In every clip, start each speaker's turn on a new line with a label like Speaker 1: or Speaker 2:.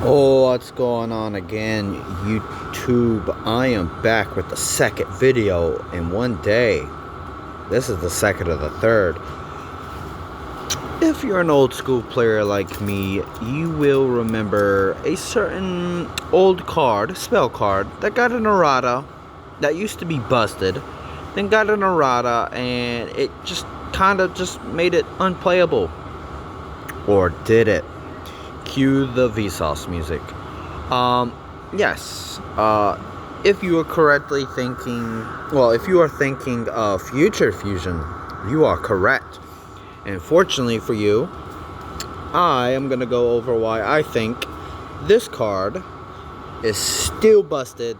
Speaker 1: Oh, what's going on again, YouTube? I am back with the second video in one day. This is the second of the third. If you're an old school player like me, you will remember a certain old card, spell card, that got an errata, that used to be busted, then got an errata, and it just kind of just made it unplayable. Or did it? Cue the Vsauce music. Yes. If you are correctly thinking, well, if you are thinking of Future Fusion, you are correct. And fortunately for you, I am going to go over why I think this card is still busted,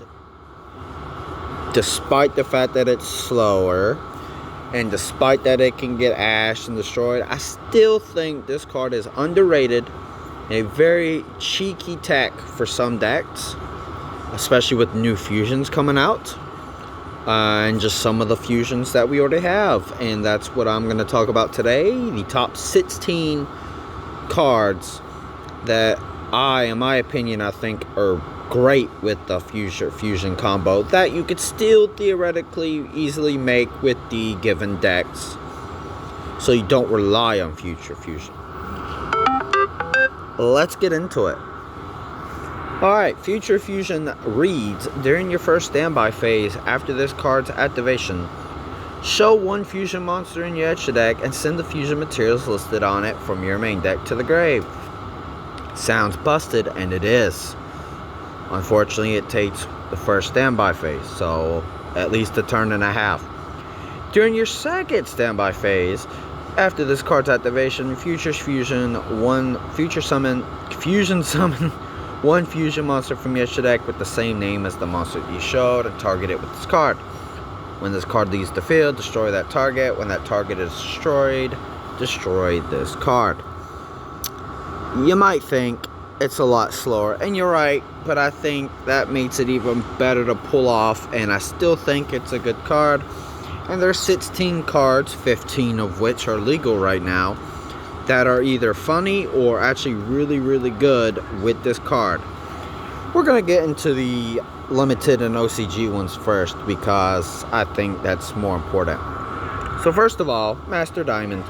Speaker 1: despite the fact that it's slower, and despite that it can get ashed and destroyed. I still think this card is underrated. A very cheeky tech for some decks, especially with new fusions coming out, and just some of the fusions that we already have. And that's what I'm going to talk about today. The top 16 cards that in my opinion, I think are great with the fusion combo that you could still theoretically easily make with the given decks, so you don't rely on Future Fusion. Let's get into it. Alright, Future Fusion reads: during your first standby phase after this card's activation, show one fusion monster in your extra deck and send the fusion materials listed on it from your main deck to the grave. Sounds busted, and it is. Unfortunately, it takes the first standby phase, so at least a turn and a half. During your second standby phase, after this card's activation, fusion summon one fusion monster from your deck with the same name as the monster you showed and target it with this card. When this card leaves the field, destroy that target. When that target is destroyed, destroy this card. You might think it's a lot slower, and you're right, but I think that makes it even better to pull off, and I still think it's a good card. And there's 16 cards, 15 of which are legal right now, that are either funny or actually really, really good with this card. We're going to get into the limited and OCG ones first, because I think that's more important. So first of all, Master Diamond.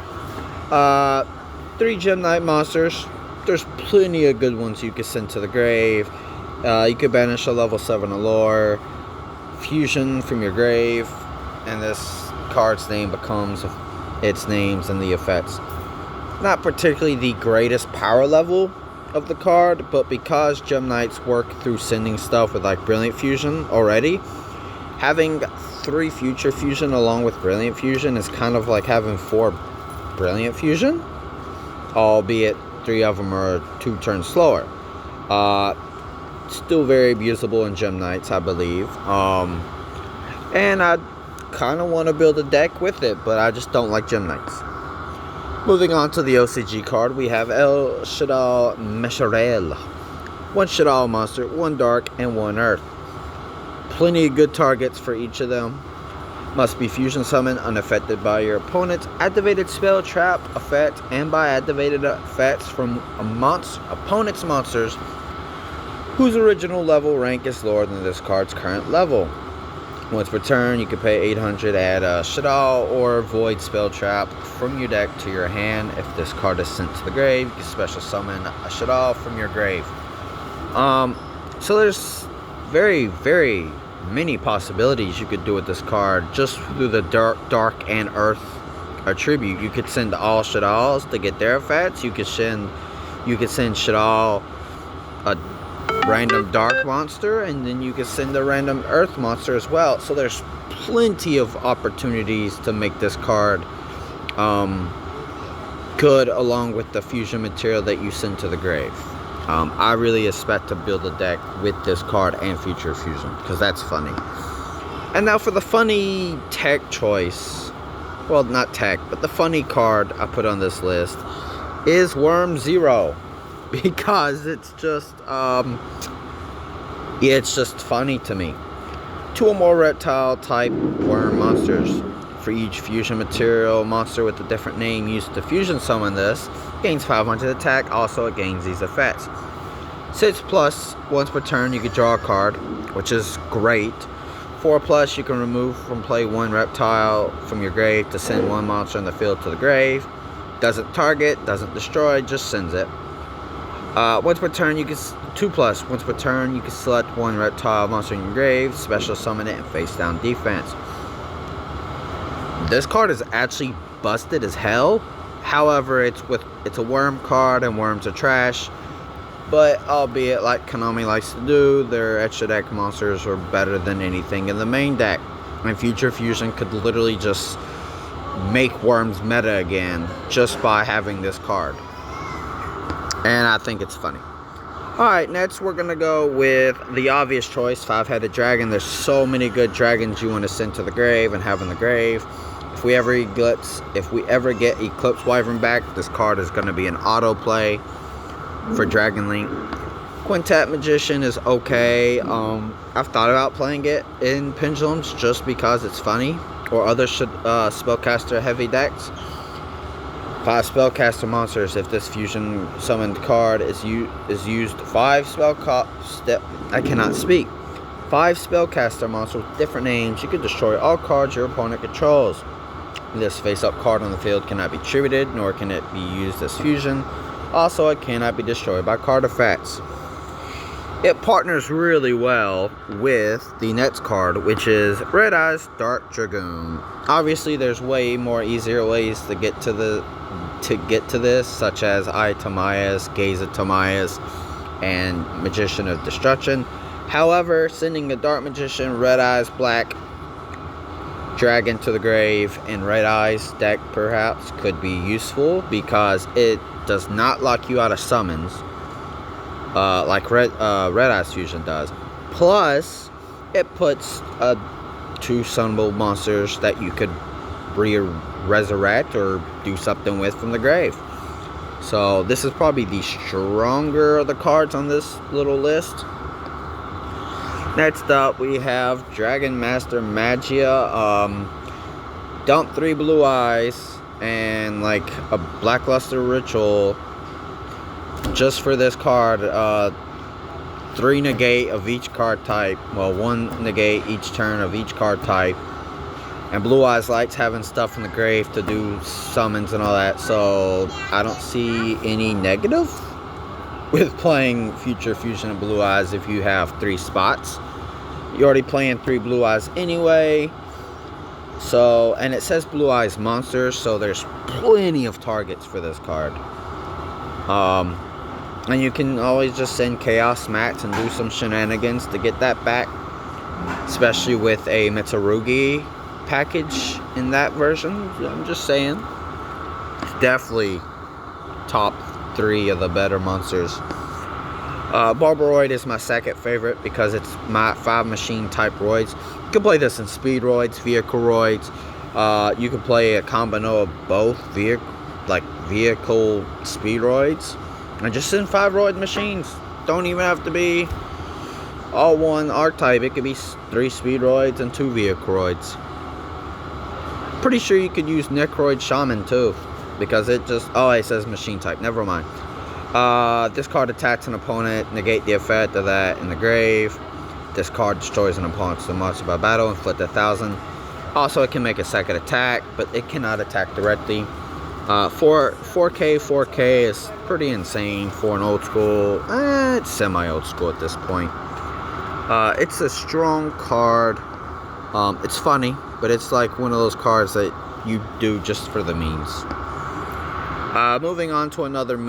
Speaker 1: 3 Gem Knight monsters. There's plenty of good ones you could send to the grave. You could banish a level 7 Allure, fusion from your grave, and this card's name becomes its names and the effects. Not particularly the greatest power level of the card, but because Gem Knights work through sending stuff with like Brilliant Fusion already, having 3 Future Fusion along with Brilliant Fusion is kind of like having 4 Brilliant Fusion, albeit 3 of them are 2 turns slower. Still very abusable in Gem Knights, I believe. And I kind of want to build a deck with it, but I just don't like Gem Knights. Moving on to the OCG card, we have El Shaddoll Mesharel. 1 Shaddoll monster, 1 dark, and 1 earth. Plenty of good targets for each of them. Must be fusion summoned unaffected by your opponent's activated spell, trap, effect, and by activated effects from opponent's monsters whose original level rank is lower than this card's current level. Once per turn, you can pay 800, add a Shaddoll or Void spell trap from your deck to your hand. If this card is sent to the grave, you can special summon a Shaddoll from your grave. So there's very, very many possibilities you could do with this card just through the dark and earth attribute. You could send all Shaddolls to get their effects. You could send Shaddoll a random dark monster, and then you can send a random earth monster as well. So there's plenty of opportunities to make this card good, along with the fusion material that you send to the grave. I really expect to build a deck with this card and Future Fusion, because that's funny. And now for the funny tech choice, well, not tech, but the funny card I put on this list is Worm Zero. Because it's just funny to me. 2 or more reptile type worm monsters. For each fusion material monster with a different name used to fusion summon this, gains 500 attack. Also, it gains these effects. 6 plus, once per turn you can draw a card, which is great. 4 plus, you can remove from play 1 reptile from your grave to send 1 monster in the field to the grave. Doesn't target, doesn't destroy, just sends it. Once per turn, you can 2 plus. Once per turn, you can select 1 reptile monster in your grave, special summon it, and face down defense. This card is actually busted as hell. However, it's a worm card, and worms are trash. But albeit, like Konami likes to do, their extra deck monsters are better than anything in the main deck. And Future Fusion could literally just make worms meta again just by having this card. And I think it's funny. Alright, next we're going to go with the obvious choice, 5-headed dragon. There's so many good dragons you want to send to the grave and have in the grave. If we ever get Eclipse Wyvern back, this card is going to be an auto play for Dragon Link. Quintet Magician is okay. I've thought about playing it in Pendulums just because it's funny, or other spellcaster heavy decks. 5 spellcaster monsters. If this fusion summoned card is used, 5 I cannot speak. 5 spellcaster monsters with different names. You can destroy all cards your opponent controls. This face-up card on the field cannot be tributed, nor can it be used as fusion. Also, it cannot be destroyed by card effects. It partners really well with the next card, which is Red Eyes Dark Dragoon. Obviously, there's way more easier ways to get to this, such as Eye Timaeus, Gaze of Timaeus, and Magician of Destruction. However, sending a Dark Magician, Red Eyes Black Dragon to the grave in Red Eyes deck perhaps could be useful because it does not lock you out of summons like Red Eyes Fusion does. Plus, it puts 2 summonable monsters that you could resurrect or do something with from the grave. So this is probably the stronger of the cards on this little list. Next up, we have Dragon Master Magia. Dump 3 Blue Eyes and like a Blackluster Ritual just for this card. 3 negate of each card type. Well, 1 negate each turn of each card type. And Blue Eyes likes having stuff in the grave to do summons and all that. So I don't see any negative with playing Future Fusion and Blue Eyes if you have 3 spots. You're already playing 3 Blue Eyes anyway. So, and it says Blue Eyes monsters, so there's plenty of targets for this card. And you can always just send Chaos Mats and do some shenanigans to get that back. Especially with a Mitsurugi package in that version. I'm just saying. Definitely top 3 of the better monsters. Barbaroid is my second favorite because it's my 5 machine type roids. You can play this in Speedroids, Vehicle Roids. You can play a combo of both vehicle Speedroids. And just send 5 roid machines. Don't even have to be all one archetype. It could be 3 Speedroids and 2 Vehicle Roids. Pretty sure you could use Necroid Shaman too. Because it just, oh, it says machine type. Never mind. This card attacks an opponent, negate the effect of that in the grave. This card destroys an opponent's monster by battle, inflict 1,000. Also, it can make a second attack, but it cannot attack directly. 4K is pretty insane for an old school. It's semi-old school at this point. It's a strong card. It's funny, but it's like one of those cards that you do just for the memes. Moving on to another 2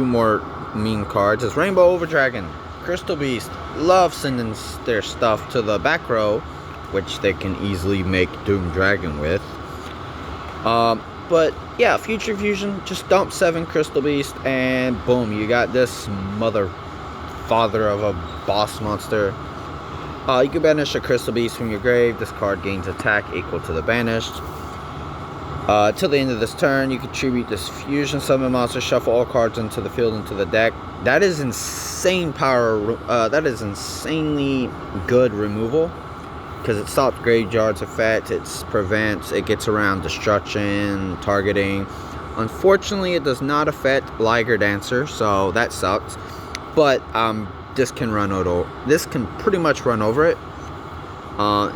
Speaker 1: more meme cards is Rainbow Overdragon. Crystal Beast love sending their stuff to the back row, which they can easily make Doom Dragon with. But yeah, Future Fusion, just dump 7 Crystal Beast and boom, you got this father of a boss monster. You can banish a Crystal Beast from your grave. This card gains attack equal to the banished. Till the end of this turn, you can tribute this fusion summon monster, shuffle all cards into the field, into the deck. That is insane power. That is insanely good removal because it stops graveyard's effect. It gets around destruction, targeting. Unfortunately, it does not affect Liger Dancer, so that sucks. but this can pretty much run over it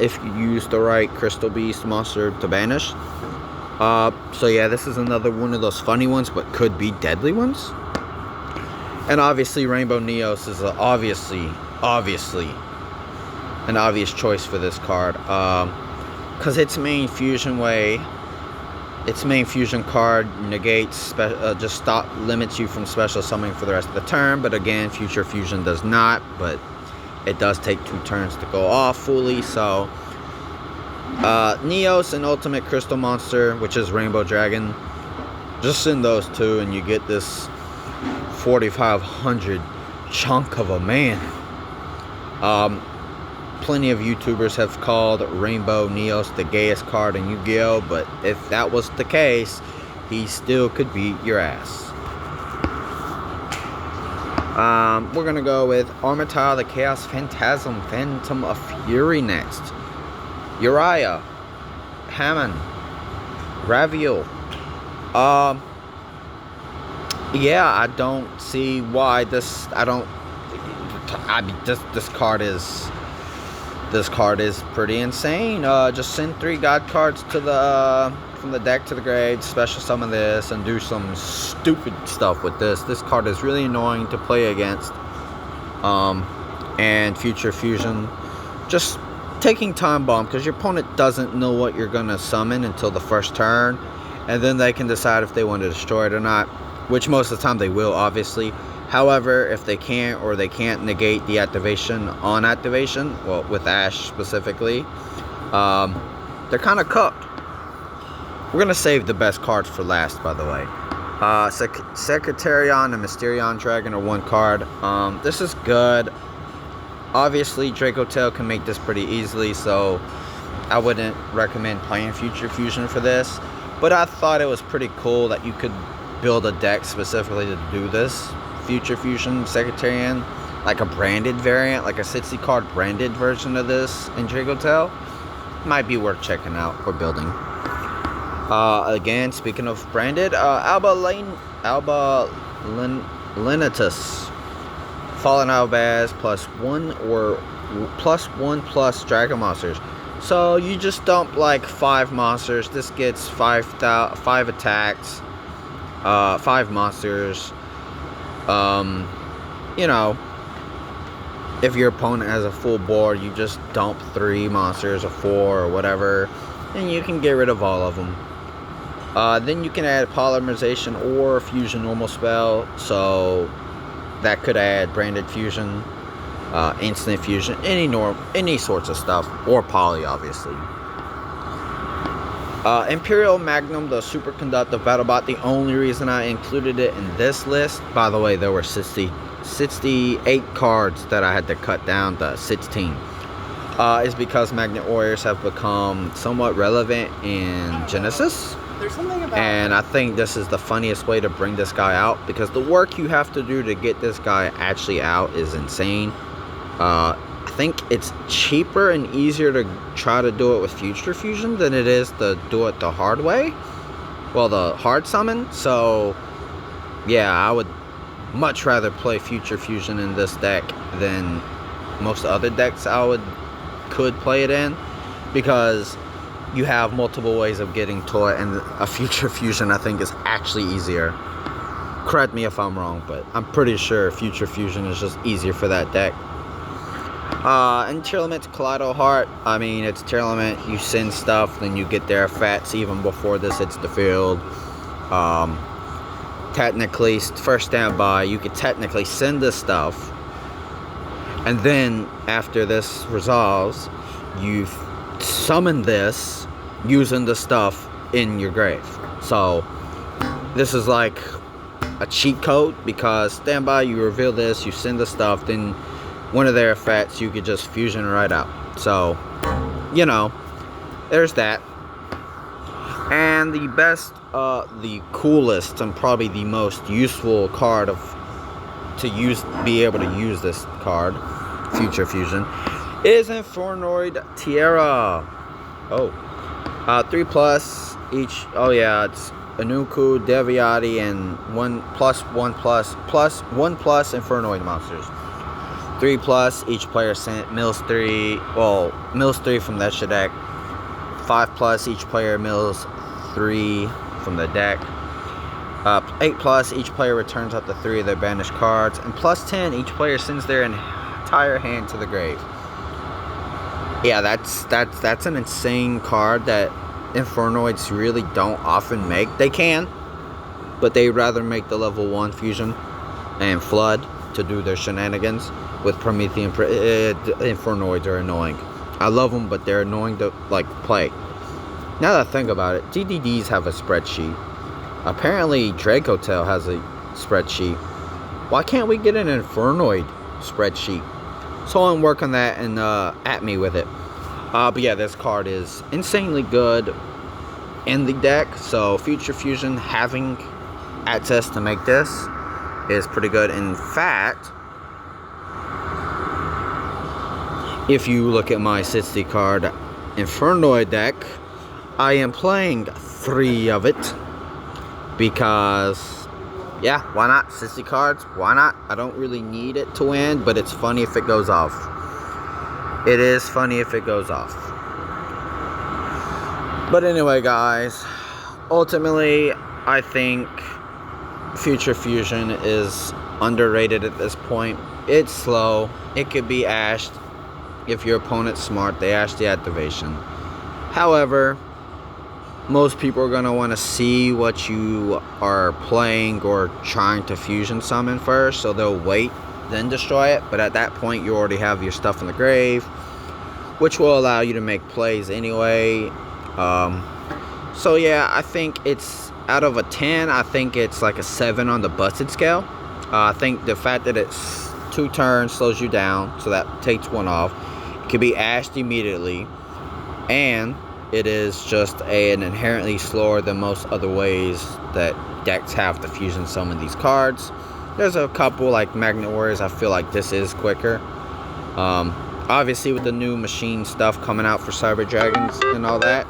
Speaker 1: if you use the right Crystal Beast monster to banish. So yeah, this is another one of those funny ones, but could be deadly ones. And obviously Rainbow Neos is obviously an obvious choice for this card, because its main fusion card negates, just limits you from special summoning for the rest of the turn. But again, Future Fusion does not, but it does take 2 turns to go off fully. So Neos and Ultimate Crystal Monster, which is Rainbow Dragon, just send those 2 and you get this 4,500 chunk of a man. Plenty of YouTubers have called Rainbow Neos the gayest card in Yu-Gi-Oh! But if that was the case, he still could beat your ass. We're gonna go with Armata the Chaos Phantasm, Phantom of Fury next. Uriah, Hammond, Raviel. Yeah, I don't see why this. This card is pretty insane. Just send 3 God cards to the from the deck to the grave, special summon this, and do some stupid stuff with this. This card is really annoying to play against. And Future Fusion, just taking Time Bomb, because your opponent doesn't know what you're gonna summon until the first turn, and then they can decide if they want to destroy it or not, which most of the time they will, obviously. However, if they can't, or they can't negate the activation on activation, well, with Ash specifically, they're kind of cooked. We're going to save the best cards for last, by the way. Secretarion and Mysterion Dragon are 1 card. This is good. Obviously, Draco Tail can make this pretty easily, so I wouldn't recommend playing Future Fusion for this. But I thought it was pretty cool that you could build a deck specifically to do this. Future Fusion Secretarian, like a branded variant, like a 60 card branded version of this in Draco Tail, might be worth checking out or building. Again, speaking of branded, Alba Lenitus, Fallen Albaz, +1 or +1+ Dragon Monsters. So you just dump like 5 monsters. This gets 5 attacks, 5 monsters. You know, if your opponent has a full board, you just dump 3 monsters or 4 or whatever, and you can get rid of all of them. Then you can add Polymerization or Fusion normal spell, so that could add Branded Fusion, Instant Fusion, any sorts of stuff, or Poly, obviously. Imperial Magnum, the Superconductive Battlebot. The only reason I included it in this list, by the way, there were 68 cards that I had to cut down to 16, is because Magnet Warriors have become somewhat relevant in Genesis. And I think this is the funniest way to bring this guy out, because the work you have to do to get this guy actually out is insane. I think it's cheaper and easier to try to do it with Future Fusion than it is to do it the hard way. Well, the hard summon. So, yeah, I would much rather play Future Fusion in this deck than most other decks could play it in, because you have multiple ways of getting to it, and a Future Fusion I think is actually easier. Correct me if I'm wrong, but I'm pretty sure Future Fusion is just easier for that deck. And Tearlament's Kaleido Heart, I mean, it's Tearlament, you send stuff, then you get their effects even before this hits the field. Technically, first standby, you could technically send this stuff, and then after this resolves, you summon this using the stuff in your grave. So this is like a cheat code, because standby, you reveal this, you send the stuff, then one of their effects you could just fusion right out. So, you know, there's that. And the best, the coolest, and probably the most useful card be able to use this card, Future Fusion, is Infernoid Tierra. 3+ each. Oh yeah, Anuku, Deviati, and 1+1++1+ Infernoid monsters. 3+, each player sent mills 3, well, mills 3 from the extra deck. 5+, each player mills 3 from the deck. 8+, each player returns up to 3 of their banished cards. And +10, each player sends their entire hand to the grave. Yeah, that's an insane card that Infernoids really don't often make. They can, but they'd rather make the level 1 fusion and Flood to do their shenanigans with Promethean. Infernoids are annoying. I love them, but they're annoying to play. Now that I think about it, DDDs have a spreadsheet. Apparently Dracotail has a spreadsheet. Why can't we get an Infernoid spreadsheet? So I'm working on that and at me with it. But yeah, this card is insanely good in the deck. So Future Fusion having access to make this is pretty good. In fact, if you look at my 60 card Infernoid deck, I am playing 3 of it because, yeah, why not? 60 cards, why not? I don't really need it to win, but it's funny if it goes off. It is funny if it goes off. But anyway, guys, ultimately, I think Future Fusion is underrated at this point. It's slow. It could be ashed. If your opponent's smart, they ash the activation. However, most people are going to want to see what you are playing or trying to fusion summon first, so they'll wait, then destroy it. But at that point, you already have your stuff in the grave, which will allow you to make plays anyway. So yeah, I think it's, out of a 10, I think it's like a 7 on the busted scale. I think the fact that it's 2 turns slows you down, so that takes 1 off. It can be ashed immediately, and it is just an inherently slower than most other ways that decks have to fusion summon these cards. There's a couple like Magnet Warriors, I feel like this is quicker. Obviously with the new machine stuff coming out for Cyber Dragons and all that,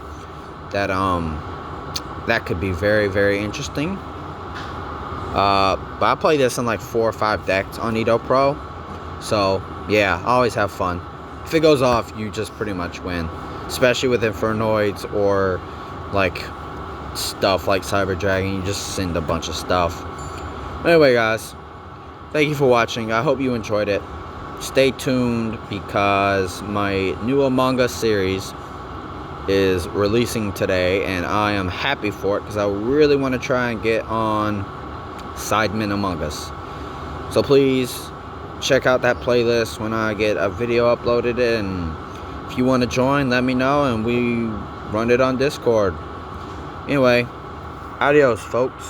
Speaker 1: that could be very, very interesting. But I play this in like 4 or 5 decks on Edo Pro. So yeah, I always have fun. If it goes off, you just pretty much win. Especially with Infernoids or like stuff like Cyber Dragon, you just send a bunch of stuff. Anyway, guys, thank you for watching. I hope you enjoyed it. Stay tuned because my new Among Us series is releasing today, and I am happy for it because I really want to try and get on Sidemen Among Us. So please check out that playlist when I get a video uploaded, and if you want to join, let me know and we run it on Discord. Anyway, adios, folks.